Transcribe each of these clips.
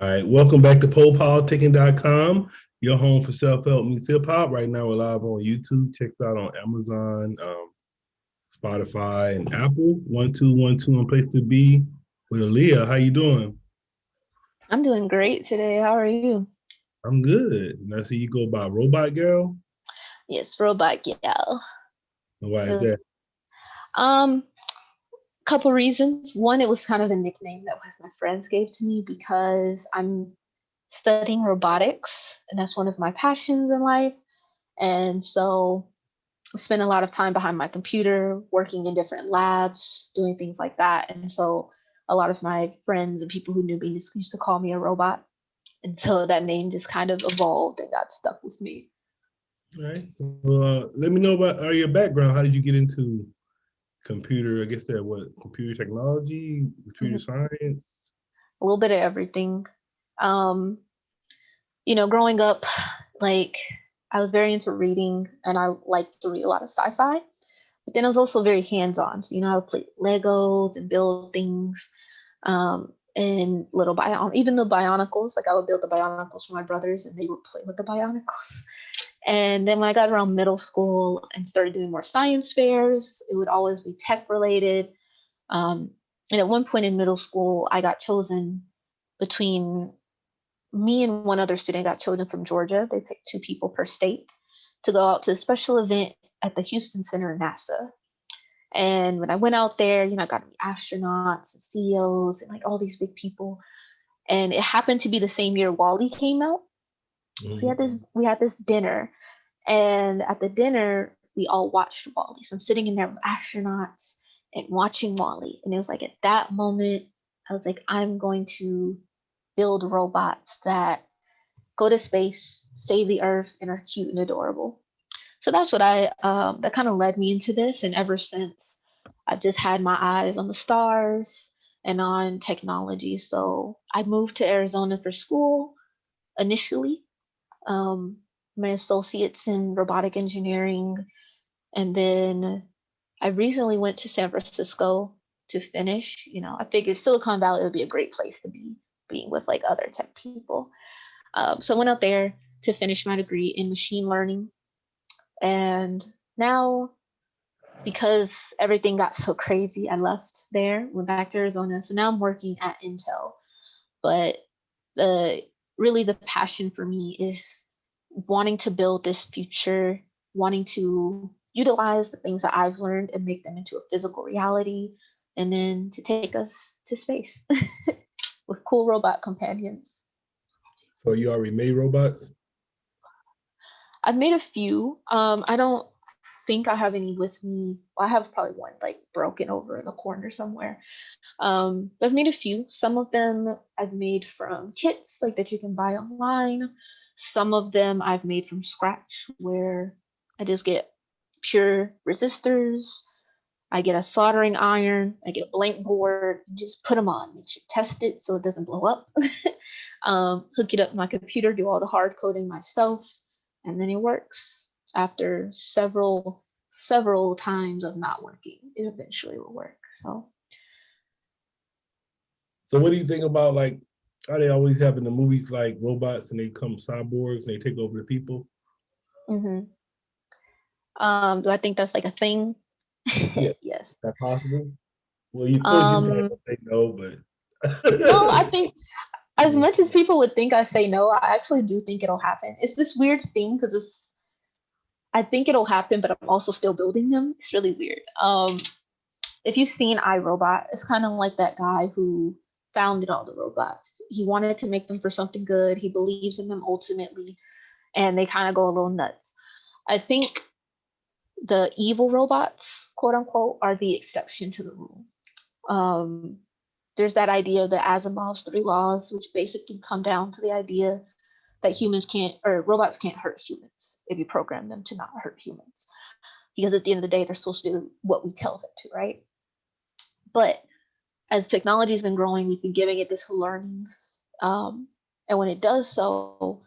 All right, welcome back to Politickin.com, your home for self-help meets hip-hop. Right now we're live on YouTube. Check us out on Amazon, Spotify, and Apple. 1212 on Place to Be with Aleia. How you doing? I'm doing great today. How are you? I'm good. And I see you go by Robot Girl. Yes, robot gal. And why is Uh, that? Um, couple reasons. One, it was kind of a nickname that one of my friends gave to me because I'm studying robotics, and that's one of my passions in life. And so I spend a lot of time behind my computer, working in different labs, doing things like that. And so a lot of my friends and people who knew me just used to call me a robot. And so that name just kind of evolved and got stuck with me. All right. So let me know about your background. How did you get into computer? I guess that what computer technology, computer Mhm. science. A little bit of everything. Um, Growing up, like I was very into reading and I liked to read a lot of sci-fi. But then I was also very hands-on. So, I would play Legos and build things, and little even the Bionicles. Like I would build the Bionicles for my brothers, and they would play with the Bionicles. And then when I got around middle school and started doing more science fairs, it would always be tech related. Um, and at one point in middle school, I got chosen between me and one other student got chosen from Georgia. They picked two people per state to go out to a special event at the Houston Center in NASA. And when I went out there, I got to meet astronauts and CEOs and like all these big people. And it happened to be the same year Wally came out. So we had Mhm. this dinner, and at the dinner we all watched Wally. So I'm sitting in there with astronauts and watching Wally, and it was like at that moment I was like, I'm going to build robots that go to space, save the Earth, and are cute and adorable. So that's what that kind of led me into this, and ever since I've just had my eyes on the stars and on technology. So I moved to Arizona for school initially. Um, my associates in robotic engineering, and then I recently went to San Francisco to finish. I figured Silicon Valley would be a great place to be, being with like other tech people. So I went out there to finish my degree in machine learning. And now, because everything got so crazy, I left there, went back to Arizona. So now I'm working at Intel. But the really the passion for me is wanting to build this future, wanting to utilize the things that I've learned and make them into a physical reality, and then to take us to space with cool robot companions. So you already made robots? I've made a few. I don't think I have any with me. Well, I have probably one like broken over in the corner somewhere. But I've made a few. Some of them I've made from kits like that you can buy online. Some of them I've made from scratch where I just get pure resistors. I get a soldering iron. I get a blank board. Just put them on. Make sure test it so it doesn't blow up. Hook it up to my computer. Do all the hard coding myself, and then it works. After several times of not working, it eventually will work. So So what do you think about like how they always have in the movies like robots and they come cyborgs and they take over the people? hmm do I think that's like a thing? Yeah, Yes. is that possible? Well, you, of course you probably Um, don't say no, but no, I think as yeah. much as people would think I say no, I actually do think it'll happen. It's this weird thing because I think it'll happen, but I'm also still building them. It's really weird. If you've seen iRobot, it's kind of like that guy who founded all the robots. He wanted to make them for something good. He believes in them ultimately, and they kind of go a little nuts. I think the evil robots, quote unquote, are the exception to the rule. Um, there's that idea of the Asimov's three laws, which basically come down to the idea that humans can't or robots can't hurt humans if you program them to not hurt humans. Because at the end of the day, they're supposed to do what we tell them to, right? But as technology has been growing, we've been giving it this learning. And when it does so,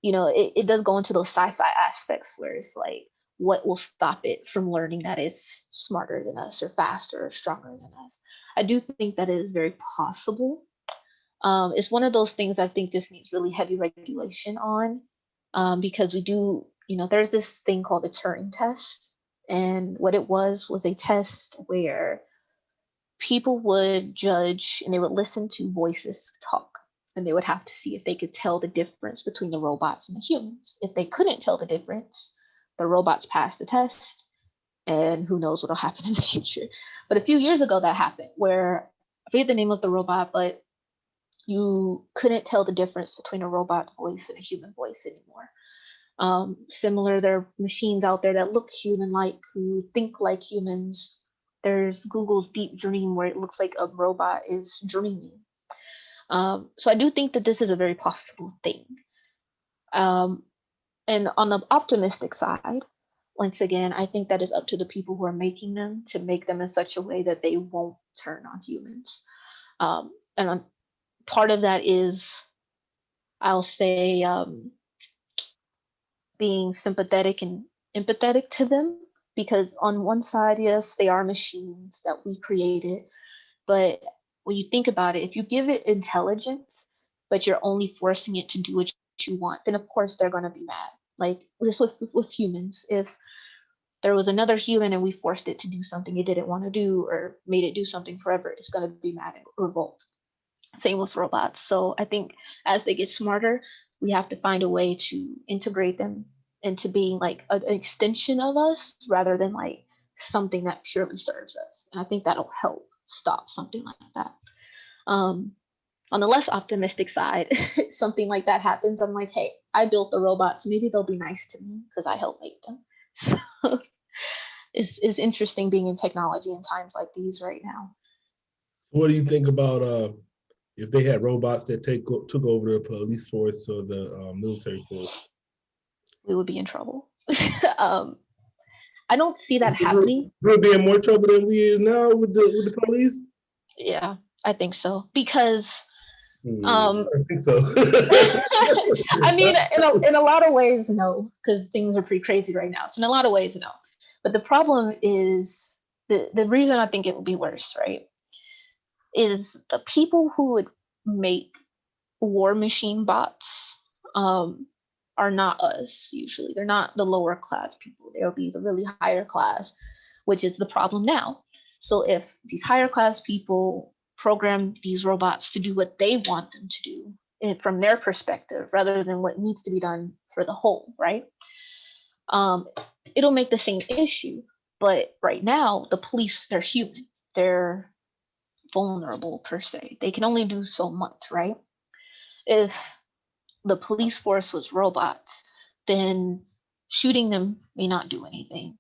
it does go into those sci-fi aspects where it's like, what will stop it from learning that it's smarter than us or faster or stronger than us? I do think that it is very possible. It's one of those things I think just needs really heavy regulation on, because we do, there's this thing called the Turing test. And what it was a test where people would judge and they would listen to voices talk. And they would have to see if they could tell the difference between the robots and the humans. If they couldn't tell the difference, the robots passed the test, and who knows what'll happen in the future. But a few years ago, that happened where I forget the name of the robot, but you couldn't tell the difference between a robot voice and a human voice anymore. Similar, there are machines out there that look human-like, who think like humans. There's Google's Deep Dream, where it looks like a robot is dreaming. So I do think that this is a very possible thing. And on the optimistic side, once again, I think that is up to the people who are making them to make them in such a way that they won't turn on humans. And part of that is, I'll say, being sympathetic and empathetic to them, because on one side, yes, they are machines that we created, but when you think about it, if you give it intelligence, but you're only forcing it to do what you want, then of course they're going to be mad. Like this with humans, if there was another human and we forced it to do something it didn't want to do, or made it do something forever, it's going to be mad and revolt. Same with robots. So I think as they get smarter, we have to find a way to integrate them into being like an extension of us, rather than like something that purely serves us. And I think that'll help stop something like that. On the less optimistic side, something like that happens, I'm like, hey, I built the robots. Maybe they'll be nice to me because I helped make them. So it's interesting being in technology in times like these right now. So what do you think about if they had robots that took over the police force or the military force? We would be in trouble. I don't see that happening. We'll be in more trouble than we is now with the police. Yeah, I think so, because I think so. I mean, in a lot of ways, no, because things are pretty crazy right now. So in a lot of ways, no. But the problem is, the reason I think it will be worse, right, is the people who would make war machine bots are not us usually. They're not the lower class people. They'll be the really higher class, which is the problem now. So if these higher class people program these robots to do what they want them to do from their perspective, rather than what needs to be done for the whole, right? It'll make the same issue. But right now, the police, they're human. They're vulnerable per se. They can only do so much, right? If the police force was robots, then shooting them may not do anything.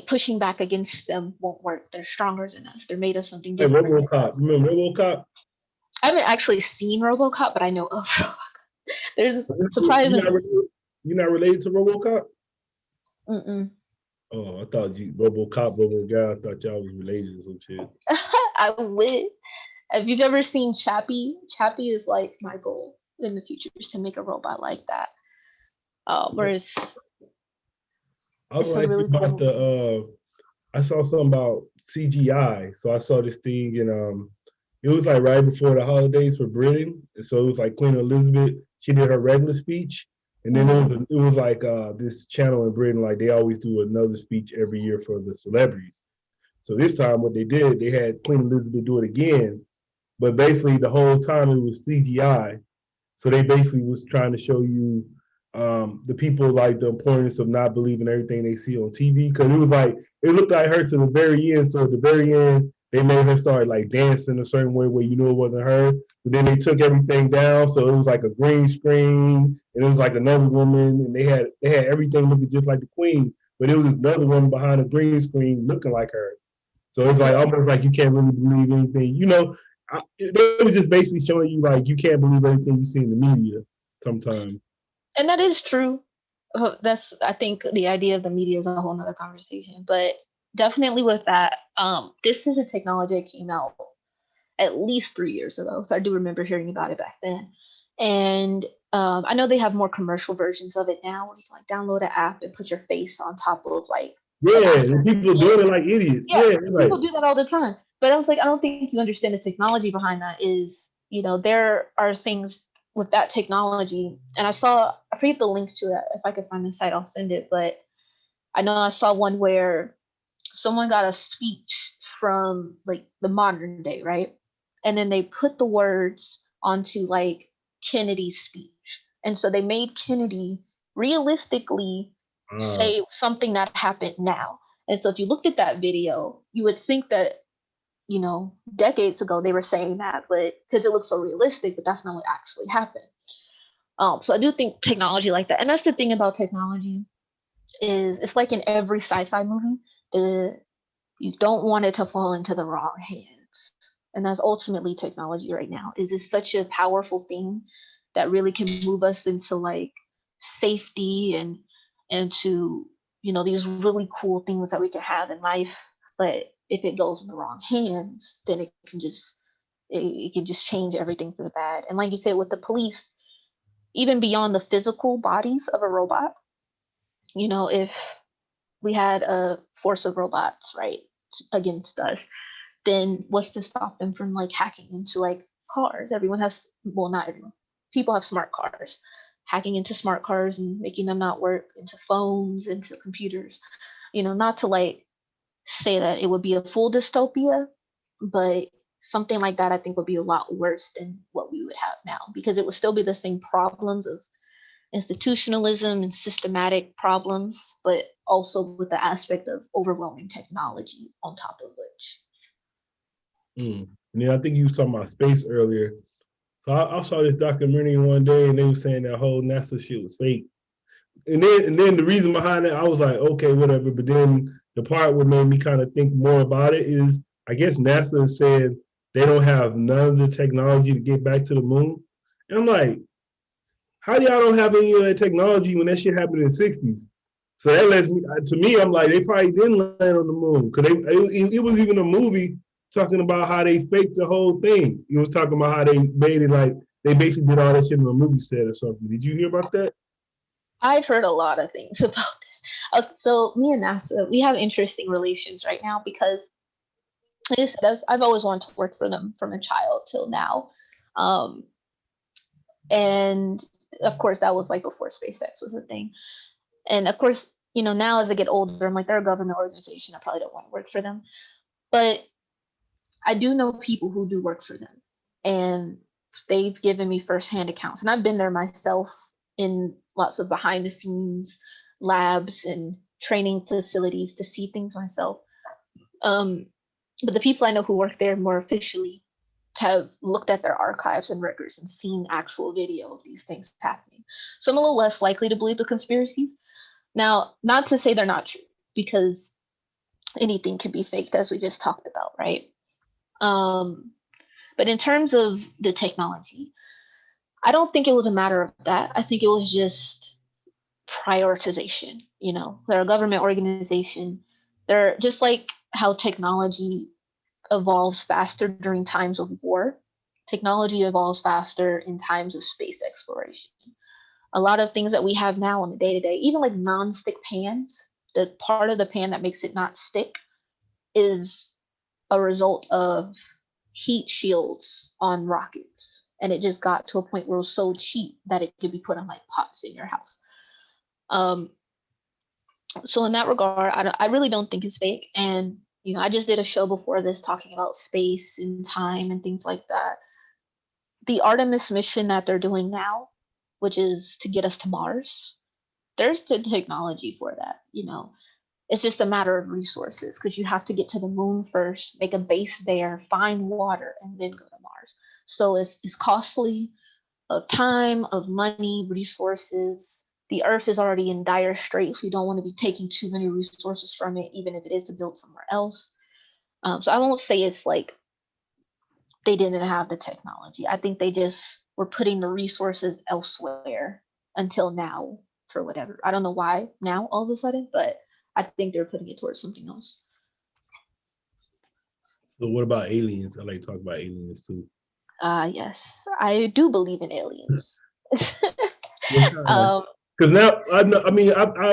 Pushing back against them won't work. They're stronger than us. They're made of something Hey, different. Robocop. Remember Robocop? I haven't actually seen Robocop, but I know of Robocop. There's surprisingly. You're not related to Robocop? Mm-mm. Oh, I thought you Robocop, Roboguy. I thought y'all was related or some shit. I would. If you've ever seen Chappie, Chappie is like my goal in the future, is to make a robot like that. Whereas I was like really about cool. I saw something about CGI. So I saw this thing and it was like right before the holidays for Britain. And so it was like Queen Elizabeth, she did her regular speech. And then it was like this channel in Britain, like they always do another speech every year for the celebrities. So this time what they did, they had Queen Elizabeth do it again. But basically the whole time it was CGI. So they basically was trying to show you the people, like the importance of not believing everything they see on TV. Cause it was like, it looked like her to the very end. So at the very end, they made her start like dancing a certain way where you know it wasn't her. But then they took everything down. So it was like a green screen and it was like another woman and they had everything looking just like the queen, but it was another woman behind a green screen looking like her. So it's like almost like you can't really believe anything. You know, they were just basically showing you like you can't believe everything you see in the media sometimes. And that is true. That's, I think, the idea of the media is a whole nother conversation. But definitely with that, this is a technology that came out at least 3 years ago. So I do remember hearing about it back then. And I know they have more commercial versions of it now, where you can like download an app and put your face on top of like. Yeah, people doing it like idiots. Yeah, people do that all the time. But I was like, I don't think you understand the technology behind that is there are things with that technology. And I forget the link to it. If I could find the site, I'll send it. But I know I saw one where someone got a speech from like the modern day, right? And then they put the words onto like Kennedy's speech. And so they made Kennedy realistically say something that happened now. And so if you looked at that video, you would think that, decades ago they were saying that, but because it looks so realistic, but that's not what actually happened. So I do think technology like that. And that's the thing about technology is it's like in every sci-fi movie, you don't want it to fall into the wrong hands. And that's ultimately technology right now. Is it's such a powerful thing that really can move us into like safety and to these really cool things that we can have in life. But if it goes in the wrong hands, then it can just change everything for the bad. And like you said, with the police, even beyond the physical bodies of a robot, if we had a force of robots, right, against us, then what's to stop them from like hacking into like cars? Everyone has, well, not everyone. People have smart cars. Hacking into smart cars and making them not work, into phones, into computers. Not to like say that it would be a full dystopia, but something like that I think would be a lot worse than what we would have now, because it would still be the same problems of institutionalism and systematic problems, but also with the aspect of overwhelming technology on top of which. And then I think you was talking about space earlier. So I saw this documentary one day, and they were saying that whole NASA shit was fake. And then the reason behind it, I was like, okay, whatever. But then the part what made me kind of think more about it is, I guess NASA said they don't have none of the technology to get back to the moon. And I'm like, how do y'all don't have any of that technology when that shit happened in the 60s? So that lets me, to me, I'm like, they probably didn't land on the moon. Because it was even a movie talking about how they faked the whole thing. It was talking about how they made it like, they basically did all that shit in a movie set or something. Did you hear about that? I've heard a lot of things about this. So me and NASA, we have interesting relations right now because I just said I've always wanted to work for them from a child till now. Um, and of course, that was like before SpaceX was a thing. And of course, now as I get older, I'm like, they're a government organization. I probably don't want to work for them. But I do know people who do work for them. And they've given me firsthand accounts. And I've been there myself in lots of behind the scenes labs and training facilities to see things myself. But the people I know who work there more officially have looked at their archives and records and seen actual video of these things happening. So I'm a little less likely to believe the conspiracies. Now, not to say they're not true, because anything can be faked, as we just talked about, right? But in terms of the technology, I don't think it was a matter of that. I think it was just prioritization. They're a government organization. They're just like how technology evolves faster during times of war. Technology evolves faster in times of space exploration. A lot of things that we have now on the day to day, even like non-stick pans, the part of the pan that makes it not stick is a result of heat shields on rockets. And it just got to a point where it was so cheap that it could be put on like pots in your house. So in that regard, I really don't think it's fake. And I just did a show before this talking about space and time and things like that. The Artemis mission that they're doing now, which is to get us to Mars, there's the technology for that. It's just a matter of resources, because you have to get to the moon first, make a base there, find water, and then go to Mars. So it's costly, of time, of money, resources. The Earth is already in dire straits. We don't want to be taking too many resources from it, even if it is to build somewhere else. So I won't say it's like they didn't have the technology. I think they just were putting the resources elsewhere until now, for whatever. I don't know why now all of a sudden, but I think they're putting it towards something else. So what about aliens? I like to talk about aliens too. Yes, I do believe in aliens. Because now I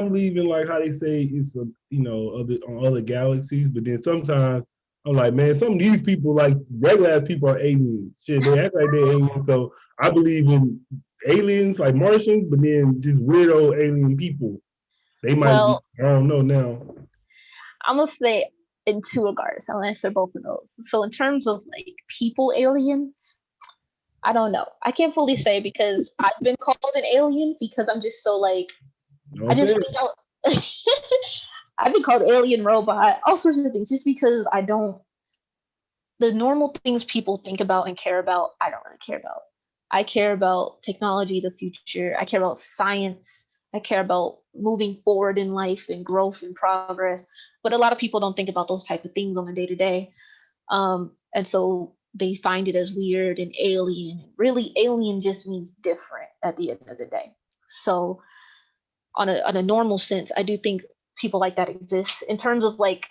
believe in like how they say it's other on other galaxies, but then sometimes I'm like, man, some of these people, like regular ass people, are aliens. Shit, they act like they're aliens. So I believe in aliens, like Martians, but then just weirdo alien people. They might be, Well, I don't know now. I'm gonna say in two regards. I'll answer both of those. So in terms of like people aliens, I don't know. I can't fully say because I've been called an alien because I'm just so like You know what I I'm just saying? think I've been called alien robot, all sorts of things, just because I don't the normal things people think about and care about, I don't really care about. I care about technology, the future. I care about science. I care about moving forward in life and growth and progress. But a lot of people don't think about those type of things on a day to day. And so they find it as weird and alien. Really, alien just means different at the end of the day. So on a normal sense, I do think people like that exist. In terms of like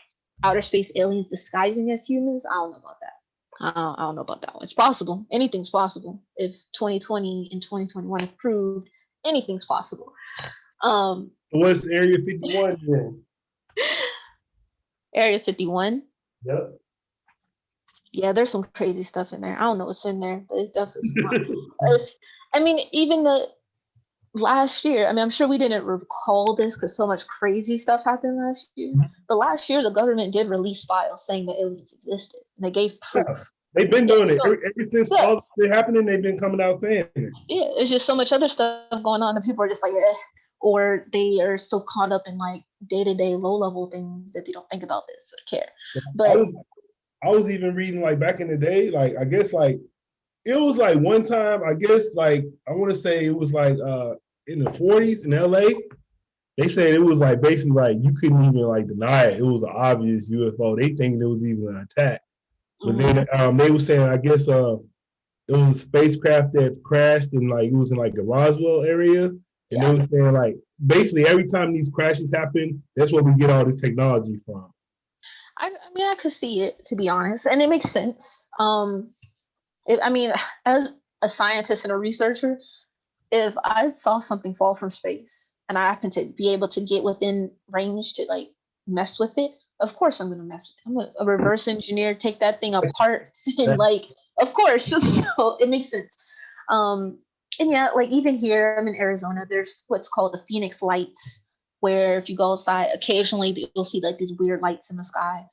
outer space aliens disguising as humans, I don't know about that. I don't know about that one. It's possible. Anything's possible. If 2020 and 2021 have proved anything's possible. So what's Area 51 then? Area 51. Yep. Yeah, there's some crazy stuff in there. I don't know what's in there, but it's definitely it's, I mean, even the last year, I mean, I'm sure we didn't recall this because so much crazy stuff happened last year. But last year, the government did release files saying that aliens existed, and they gave proof. Yeah. They've been doing it ever since Yeah, all this happening. They've been coming out saying it. yeah, it's just so much other stuff going on, and people are just like, eh, or they are so caught up in like day to day, low level things that they don't think about this or care. But I was even reading like back in the day, like I guess like it was like one time, I guess like I want to say it was like in the 40s in LA. They said it was like basically like you couldn't even like deny it. It was an obvious UFO. They think it was even an attack. But then they were saying I guess it was a spacecraft that crashed and like it was in like the Roswell area. And they yeah, were saying like basically every time these crashes happen, that's where we get all this technology from. I mean, I could see it to be honest, and it makes sense. I mean, as a scientist and a researcher, if I saw something fall from space and I happen to be able to get within range to like mess with it, of course I'm gonna mess with it. I'm a reverse engineer, take that thing apart and like, of course. So it makes sense. Um, and yeah, like even here, I'm in Arizona. There's what's called the Phoenix lights, where if you go outside, occasionally you'll see like these weird lights in the sky.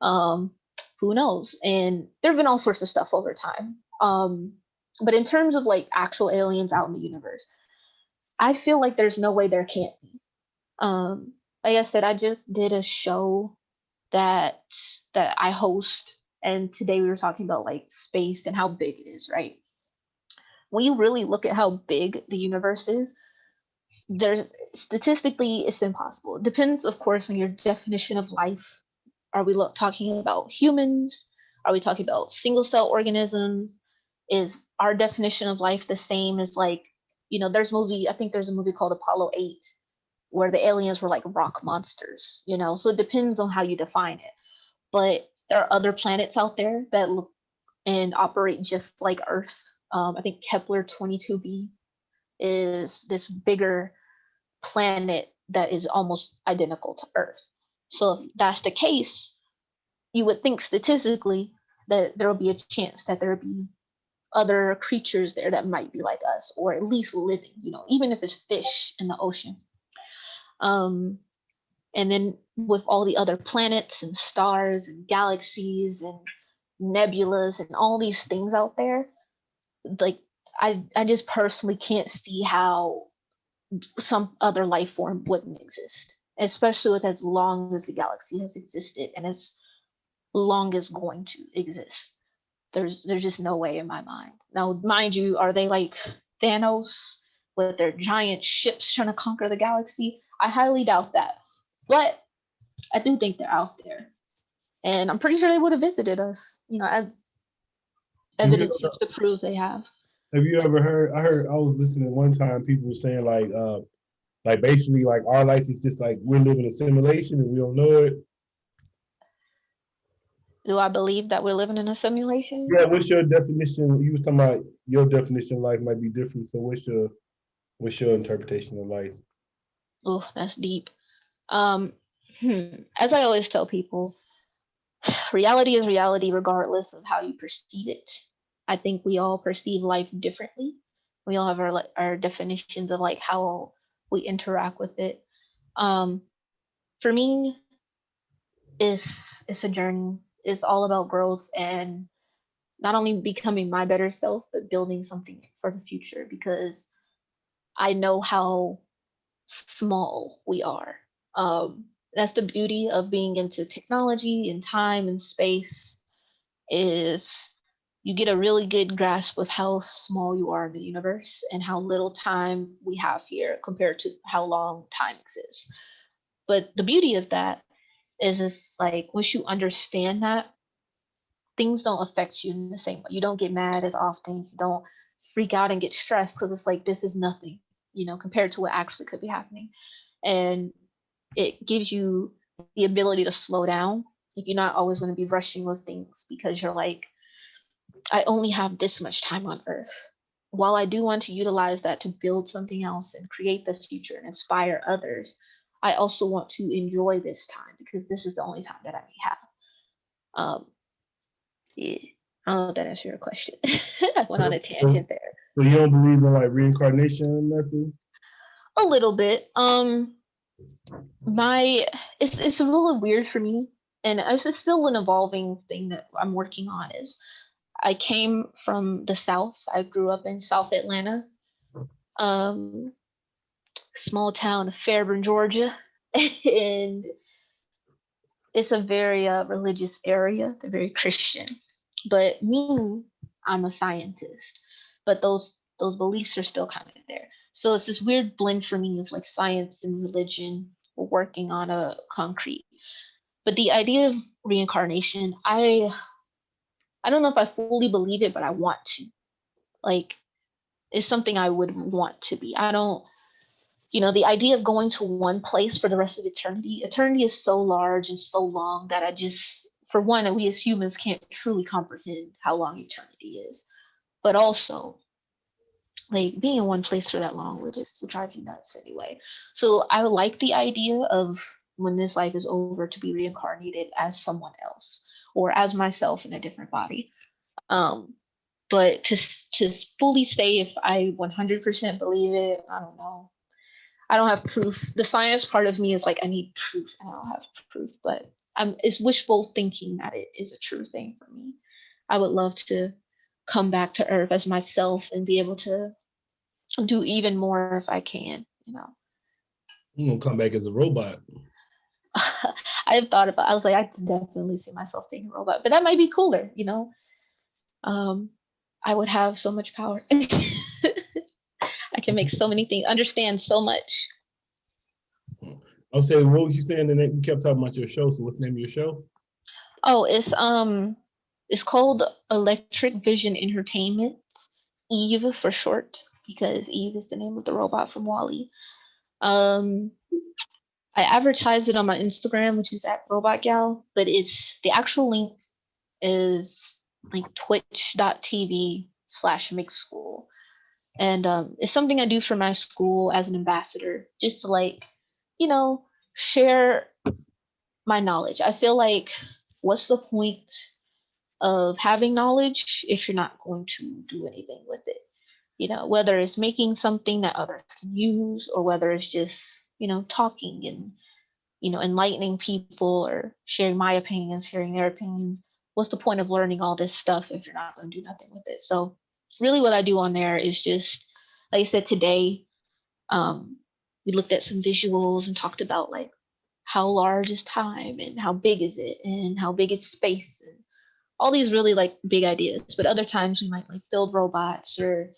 Um, who knows? And there have been all sorts of stuff over time. But in terms of like actual aliens out in the universe, I feel like there's no way there can't be. Like I said, I just did a show that I host, and today we were talking about like space and how big it is, right? When you really look at how big the universe is, there's statistically it's impossible. It depends, of course, on your definition of life. Are we talking about humans? Are we talking about single cell organisms? Is our definition of life the same as like, I think there's a movie called Apollo 8 where the aliens were like rock monsters, So it depends on how you define it. But there are other planets out there that look and operate just like Earth. I think Kepler 22b is this bigger planet that is almost identical to Earth. So if that's the case, you would think statistically that there will be a chance that there will be other creatures there that might be like us, or at least living, even if it's fish in the ocean. And then with all the other planets and stars and galaxies and nebulas and all these things out there, like I just personally can't see how some other life form wouldn't exist, especially with as long as the galaxy has existed and as long as going to exist. There's just no way in my mind. Now, mind you, are they like Thanos with their giant ships trying to conquer the galaxy? I highly doubt that. But I do think they're out there. And I'm pretty sure they would have visited us, as Have you, evidence seems to prove they have. have you ever heard? I was listening one time. People were saying like basically like our life is just like we're living a simulation and we don't know it. Do I believe that we're living in a simulation? Yeah. What's your definition? You were talking about your definition of life might be different. So what's your interpretation of life? Oh, that's deep. Um, As I always tell people, reality is reality regardless of how you perceive it. I think we all perceive life differently. We all have our definitions of like how we interact with it. Um, for me, it's a journey. It's all about growth and not only becoming my better self, but building something for the future because I know how small we are. That's the beauty of being into technology and time and space is you get a really good grasp of how small you are in the universe and how little time we have here compared to how long time exists. But the beauty of that is it's like once you understand that, things don't affect you in the same way. You don't get mad as often. You don't freak out and get stressed because it's like this is nothing, compared to what actually could be happening. And it gives you the ability to slow down. Like you're not always going to be rushing with things because you're like, I only have this much time on earth. While I do want to utilize that to build something else and create the future and inspire others, I also want to enjoy this time because this is the only time that I may have. Um, yeah. I don't know if that answered your question. I went on a tangent there. So you don't believe in like reincarnation and nothing? A little bit. My it's really weird for me, and it's still an evolving thing that I'm working on. Is I came from the South. I grew up in South Atlanta, um, small town of Fairburn, Georgia, and it's a very religious area. They're very Christian. But me, I'm a scientist. But those beliefs are still kind of there. So it's this weird blend for me of like science and religion working on a concrete. But the idea of reincarnation, I don't know if I fully believe it, but I want to. Like it's something I would want to be. I don't, the idea of going to one place for the rest of eternity is so large and so long that I just, for one, we as humans can't truly comprehend how long eternity is. But also, like being in one place for that long would just drive you nuts anyway. So I like the idea of when this life is over to be reincarnated as someone else or as myself in a different body. Um, but to fully say if I 100% believe it, I don't know. I don't have proof. The science part of me is like I need proof, and I don't have proof. But it's wishful thinking that it is a true thing for me. I would love to come back to Earth as myself and be able to do even more if I can. I'm gonna come back as a robot. I've thought about. I was like, I can definitely see myself being a robot, but that might be cooler. Um, I would have so much power. I can make so many things, understand so much. I'll say, what was you saying? The name you kept talking about your show. So what's the name of your show? Oh, it's called Electric Vision Entertainment, Eve for short, because Eve is the name of the robot from Wally. Um, I advertised it on my Instagram, which is at Robot Gal, but it's the actual link is like twitch.tv/mix school. And it's something I do for my school as an ambassador, just to like, you know, share my knowledge. I feel like what's the point of having knowledge if you're not going to do anything with it? Whether it's making something that others can use or whether it's just, talking and, enlightening people or sharing my opinions, sharing their opinions. What's the point of learning all this stuff if you're not going to do nothing with it? So, really, what I do on there is just, like I said, today, um, we looked at some visuals and talked about like how large is time and how big is it and how big is space and all these really like big ideas. But other times we might like build robots or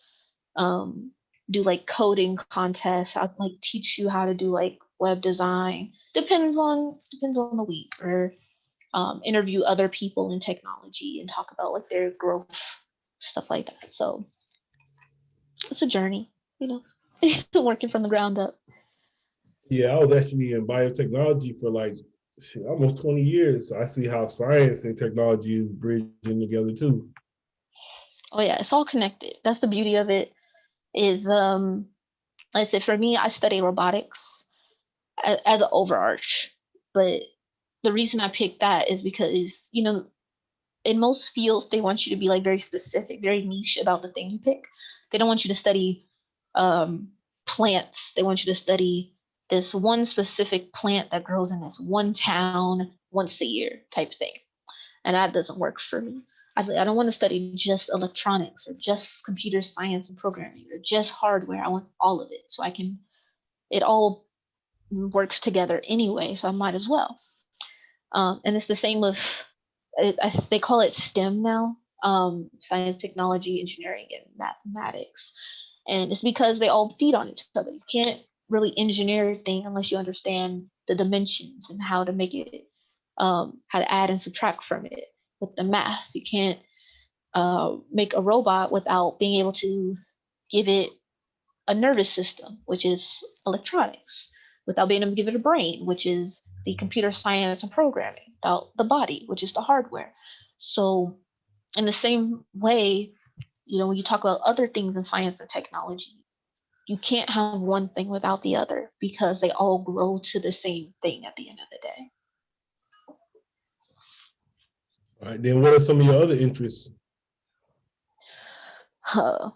um, do like coding contests. I'll like teach you how to do like web design. Depends on the week. Or interview other people in technology and talk about like their growth, stuff like that. So it's a journey, you know, working from the ground up. Yeah, I was actually in biotechnology for like almost 20 years. So I see how science and technology is bridging together too. Oh yeah, it's all connected. That's the beauty of it. Is like I said, for me, I study robotics as an overarch, but the reason I picked that is because, you know, in most fields, they want you to be like very specific, very niche about the thing you pick. They don't want you to study um, plants. They want you to study this one specific plant that grows in this one town once a year type thing. And that doesn't work for me. I don't want to study just electronics or just computer science and programming or just hardware. I want all of it so I can, it all works together anyway, so I might as well. And it's the same with, they call it STEM now, science, technology, engineering, and mathematics. And it's because they all feed on each other. You can't really engineer a thing unless you understand the dimensions and how to make it, how to add and subtract from it with the math. You can't make a robot without being able to give it a nervous system, which is electronics, without being able to give it a brain, which is the computer science and programming, without the body, which is the hardware. So, in the same way, you know, when you talk about other things in science and technology, you can't have one thing without the other because they all grow to the same thing at the end of the day. All right, then what are some of your other interests?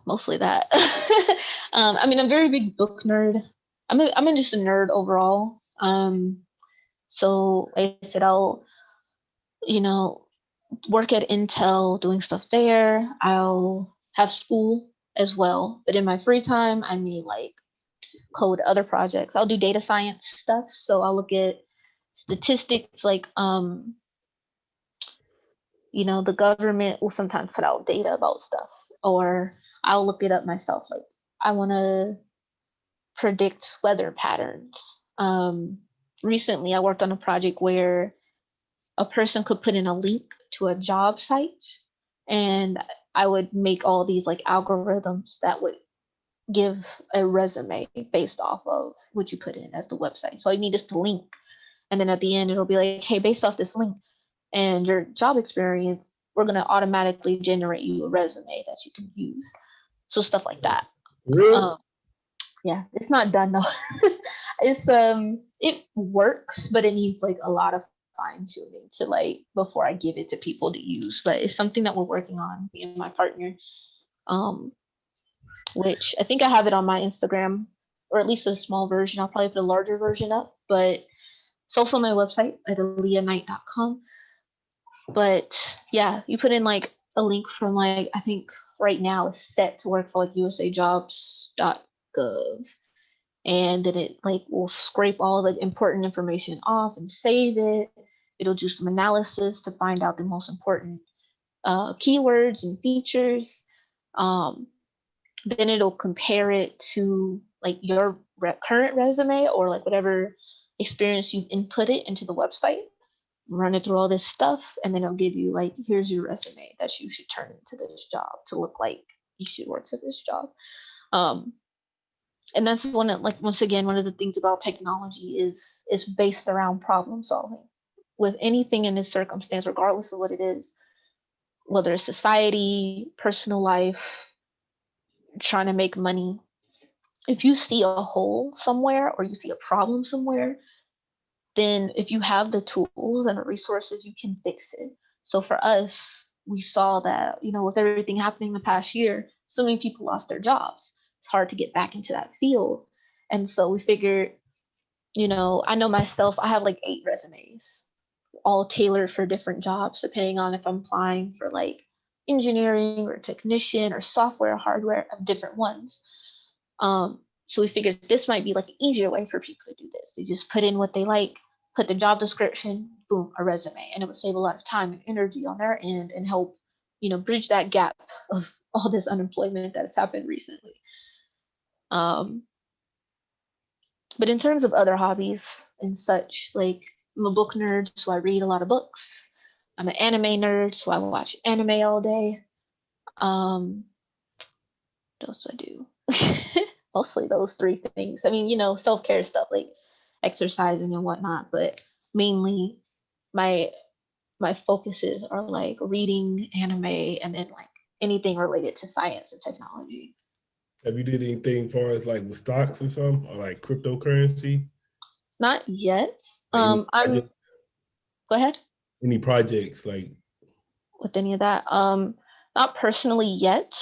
Mostly that. I mean, I'm a very big book nerd. I'm just a nerd overall. So like I said, I'll, you know, work at Intel doing stuff there. I'll have school as well. But in my free time, I may like code other projects. I'll do data science stuff. So I'll look at statistics like you know, the government will sometimes put out data about stuff. Or I'll look it up myself. Like I wanna predict weather patterns. Recently I worked on a project where a person could put in a link to a job site and I would make all these like algorithms that would give a resume based off of what you put in as the website. So all you need is the link. And then at the end, it'll be like, hey, based off this link and your job experience, we're going to automatically generate you a resume that you can use. So stuff like that. Really? Yeah, it's not done though. It's it works, but it needs like a lot of fine tuning to like before I give it to people to use. But it's something that we're working on, me and my partner. Um, which I think I have it on my Instagram, or at least a small version. I'll probably put a larger version up, but it's also on my website at aleia.com. But yeah, you put in like a link from like I think right now it's set to work for like usajobs.gov, and then it like will scrape all the important information off and save it. It'll do some analysis to find out the most important keywords and features. Um, then it'll compare it to like your current resume or like whatever experience you've inputted into the website, run it through all this stuff, and then it'll give you like, here's your resume that you should turn into this job to look like you should work for this job. Um, and that's one of like once again one of the things about technology is based around problem solving. With anything in this circumstance, regardless of what it is, whether it's society, personal life, trying to make money, if you see a hole somewhere or you see a problem somewhere, then if you have the tools and the resources, you can fix it. So for us, we saw that, you know, with everything happening the past year, so many people lost their jobs. It's hard to get back into that field. And so we figured, you know, I know myself, I have like 8 resumes, all tailored for different jobs, depending on if I'm applying for like engineering or technician or software, hardware, of different ones. So we figured this might be like an easier way for people to do this. They just put in what they like, put the job description, boom, a resume, and it would save a lot of time and energy on their end and help, you know, bridge that gap of all this unemployment that has happened recently. Um, but in terms of other hobbies and such, like I'm a book nerd, so I read a lot of books. I'm an anime nerd, so I watch anime all day. Um, what else do I do? Mostly those 3 things. I mean, you know, self care stuff like exercising and whatnot, but mainly my my focuses are like reading, anime, and then like anything related to science and technology. Have you did anything far as like with stocks or something or like cryptocurrency? Not yet. Like any I'm project? Go ahead. Any projects like With any of that. Not personally yet.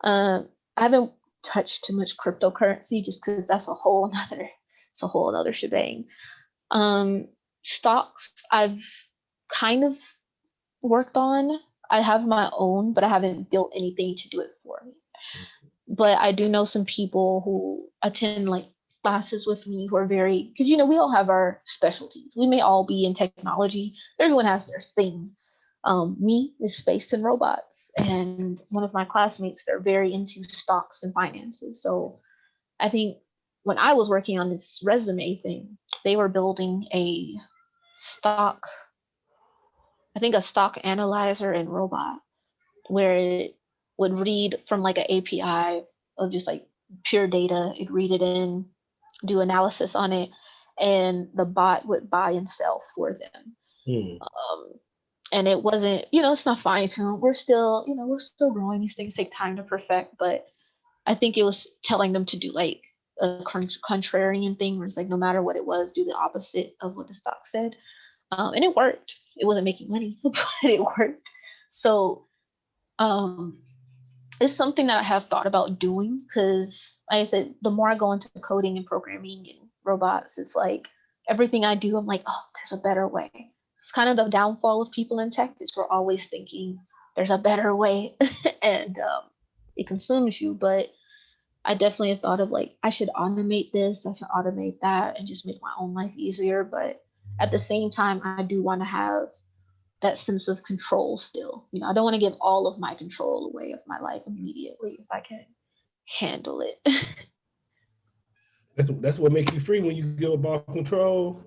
I haven't touched too much cryptocurrency just because that's a whole another it's a whole other shebang. Um, Stocks I've kind of worked on. I have my own, but I haven't built anything to do it for me. But I do know some people who attend like classes with me who are very, because we all have our specialties. We may all be in technology, but everyone has their thing. Me is space and robots, and one of my classmates, they're very into stocks and finances. So I think when I was working on this resume thing, they were building stock, I think a stock analyzer and robot where it would read from like an API of just like pure data. It'd read it in, do analysis on it, and the bot would buy and sell for them. hmm. And it wasn't, it's not fine tuned. We're still growing. These things take time to perfect, but I think it was telling them to do like a contrarian thing where it's like no matter what it was, do the opposite of what the stock said. And it worked. It wasn't making money, but it worked. So um, it's something that I have thought about doing because, like I said, the more I go into coding and programming and robots, it's like everything I do, I'm like, oh, there's a better way. It's kind of the downfall of people in tech is we're always thinking there's a better way, and it consumes you. But I definitely have thought of like I should automate this, I should automate that, and just make my own life easier. But at the same time, I do want to have that sense of control still. I don't want to give all of my control away of my life immediately if I can handle it. That's what makes you free when you give up all control.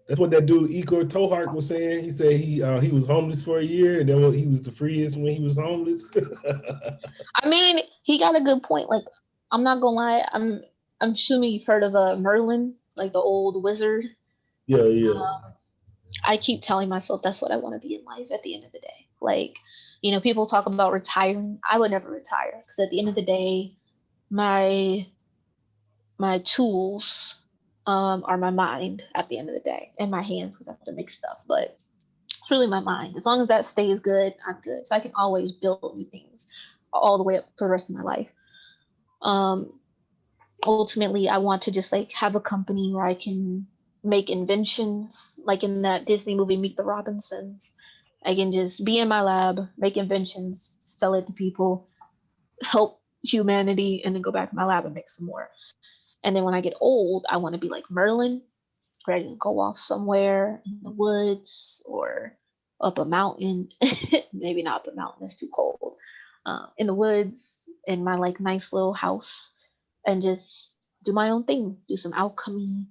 That's what that dude Igor Tohark was saying. He said he was homeless for a year, and then he was the freest when he was homeless. I mean, he got a good point. Like, I'm not gonna lie, I'm assuming you've heard of Merlin, like the old wizard. Yeah, yeah. I keep telling myself that's what I want to be in life at the end of the day. Like, people talk about retiring. I would never retire because at the end of the day, my my tools are my mind at the end of the day, and my hands because I have to make stuff. But it's really my mind. As long as that stays good, I'm good. So I can always build new things all the way up for the rest of my life. Um, Ultimately, I want to just like have a company where I can make inventions, like in that Disney movie Meet the Robinsons. I can just be in my lab, make inventions, sell it to people, help humanity, and then go back to my lab and make some more. And then when I get old, I want to be like Merlin, where I can go off somewhere in the woods or up a mountain. Maybe not up a mountain, it's too cold. In the woods, in my like nice little house, and just do my own thing, do some alchemy,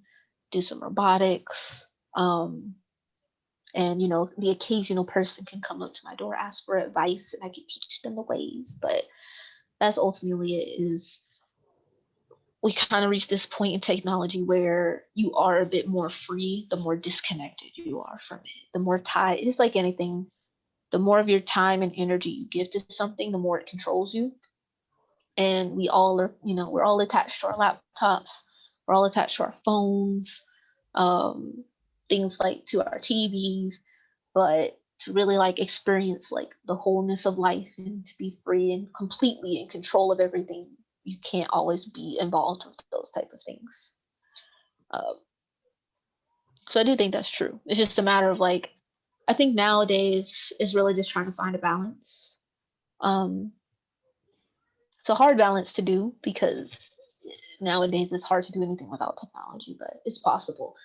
do some robotics. And the occasional person can come up to my door, ask for advice, and I can teach them the ways. But that's ultimately it. Is we kind of reach this point in technology where you are a bit more free the more disconnected you are from it, the more tied. It's like anything, the more of your time and energy you give to something, the more it controls you. And we all are, we're all attached to our laptops, we're all attached to our phones, um, things like to our TVs. But to really like experience like the wholeness of life and to be free and completely in control of everything, you can't always be involved with those type of things. uh, so I do think that's true. It's just a matter of like, I think nowadays is really just trying to find a balance. um, it's a hard balance to do because nowadays it's hard to do anything without technology, but it's possible.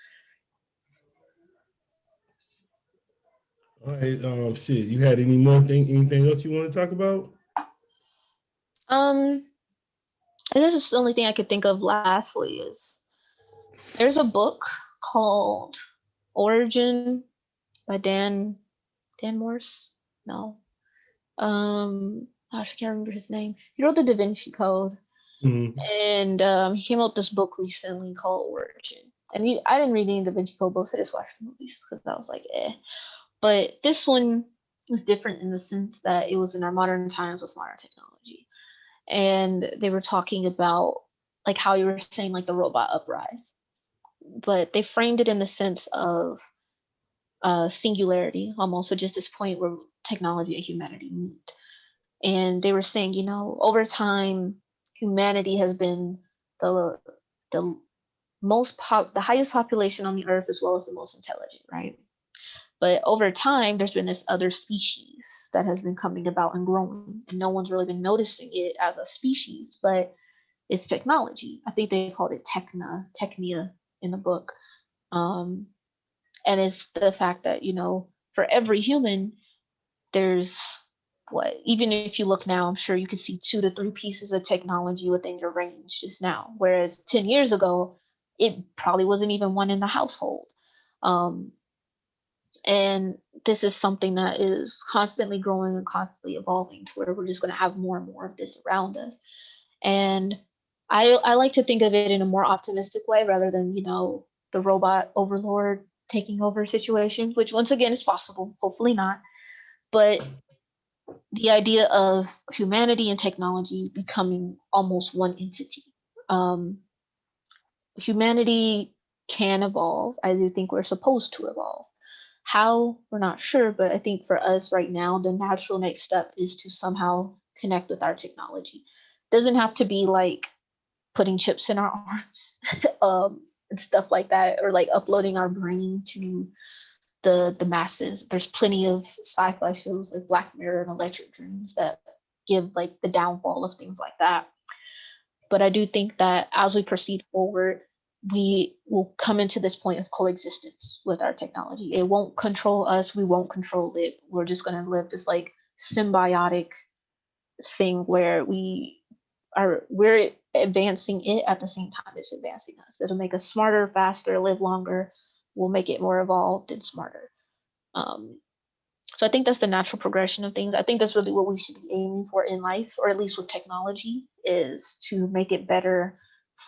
All right. Shit. You had anything else you want to talk about? um and this is the only thing I could think of lastly is there's a book called Origin by Dan Morse. No. Gosh, I can't remember his name. He wrote the Da Vinci Code, Mm-hmm. and he came out with this book recently called Origin. And I didn't read any Da Vinci Code books. I just watched the movies because I was like, eh. But this one was different in the sense that it was in our modern times with modern technology, and they were talking about like how you were saying like the robot uprise, but they framed it in the sense of singularity almost, so just this point where technology and humanity meet. And they were saying, over time, humanity has been the the the highest population on the earth as well as the most intelligent, right? But over time, there's been this other species that has been coming about and growing, and no one's really been noticing it as a species, but it's technology. I think they called it technia in the book. Um, and it's the fact that, for every human, there's even if you look now, I'm sure you can see 2 to 3 pieces of technology within your range just now. Whereas 10 years ago, it probably wasn't even one in the household. Um, and this is something that is constantly growing and constantly evolving to where we're just going to have more and more of this around us. And I like to think of it in a more optimistic way rather than, the robot overlord taking over situation, which once again is possible, hopefully not. But the idea of humanity and technology becoming almost one entity. Um, Humanity can evolve. I do think we're supposed to evolve. How, we're not sure, but I think for us right now, the natural next step is to somehow connect with our technology. Doesn't have to be like putting chips in our arms and stuff like that, or like uploading our brain to the masses. There's plenty of sci-fi shows like Black Mirror and Electric Dreams that give like the downfall of things like that. But I do think that as we proceed forward, we will come into this point of coexistence with our technology. It won't control us, we won't control it. We're just going to live this like symbiotic thing where we're advancing it at the same time it's advancing us. It'll make us smarter, faster, live longer. We'll make it more evolved and smarter. Um, so I think that's the natural progression of things. I think that's really what we should be aiming for in life, or at least with technology, is to make it better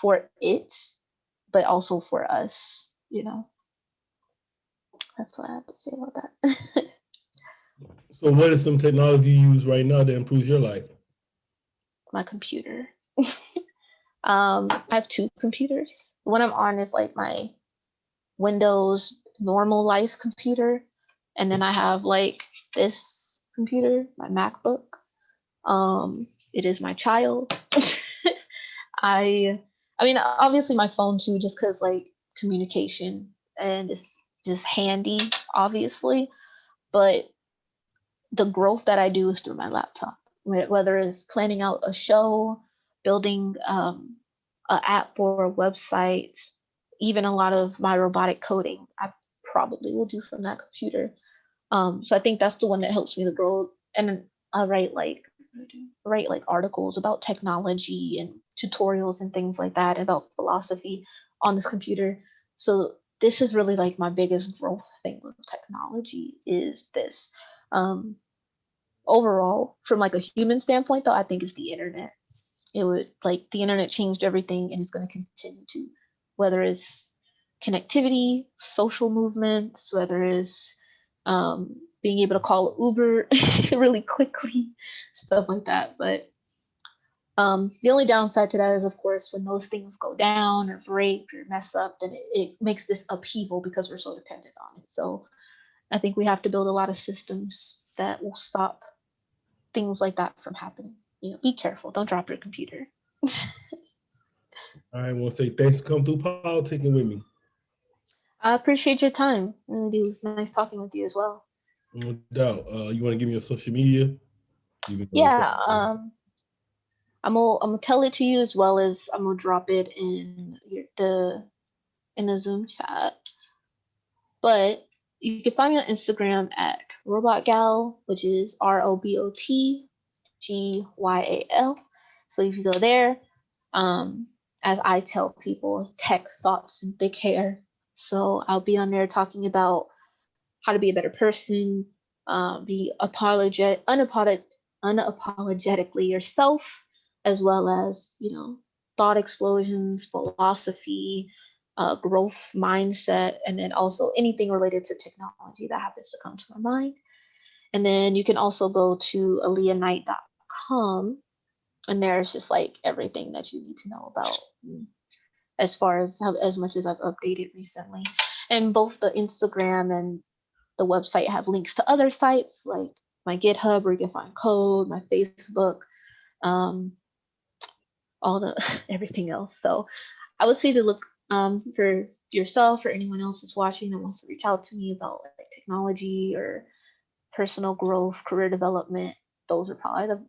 for it, but also for us. That's what I have to say about that. So what is some technology you use right now that improves your life? My computer. I have 2 computers. The one I'm on is like my Windows normal life computer, and then I have like this computer, my MacBook. It is my child. I I mean, obviously my phone too, just because like communication and it's just handy, obviously. But the growth that I do is through my laptop, whether it's planning out a show, building an app for a website, even a lot of my robotic coding, I probably will do from that computer. So I think that's the one that helps me to grow. And I write like articles about technology and tutorials and things like that about philosophy on this computer. So this is really like my biggest growth thing with technology is this. Um, Overall, from like a human standpoint, though, I think it's the internet. It would like the internet changed everything, and it's going to continue to, whether it's connectivity, social movements, whether it's being able to call Uber really quickly, stuff like that. But the only downside to that is, of course, when those things go down or break or mess up, then it makes this upheaval because we're so dependent on it. So I think we have to build a lot of systems that will stop things like that from happening. Be careful. Don't drop your computer. I want to say thanks for coming through politicking with me. I appreciate your time. And it was nice talking with you as well. No doubt. You want to give me your social media? Yeah, I'm gonna tell it to you as well as I'm gonna drop it in the Zoom chat. But you can find me on Instagram at robotgal, which is ROBOTGYAL. So if you go there, as I tell people, tech thoughts and thick hair. So I'll be on there talking about how to be a better person, be unapologetically yourself, as well as thought explosions, philosophy, growth mindset, and then also anything related to technology that happens to come to my mind. And then you can also go to aleaknight.com, and there's just like everything that you need to know about me, as far as much as I've updated recently. And both the Instagram and the website have links to other sites like my GitHub where you can find code, my Facebook, um, all the everything else. So I would say to look for yourself or anyone else that's watching that wants to reach out to me about like technology or personal growth, career development. Those are probably the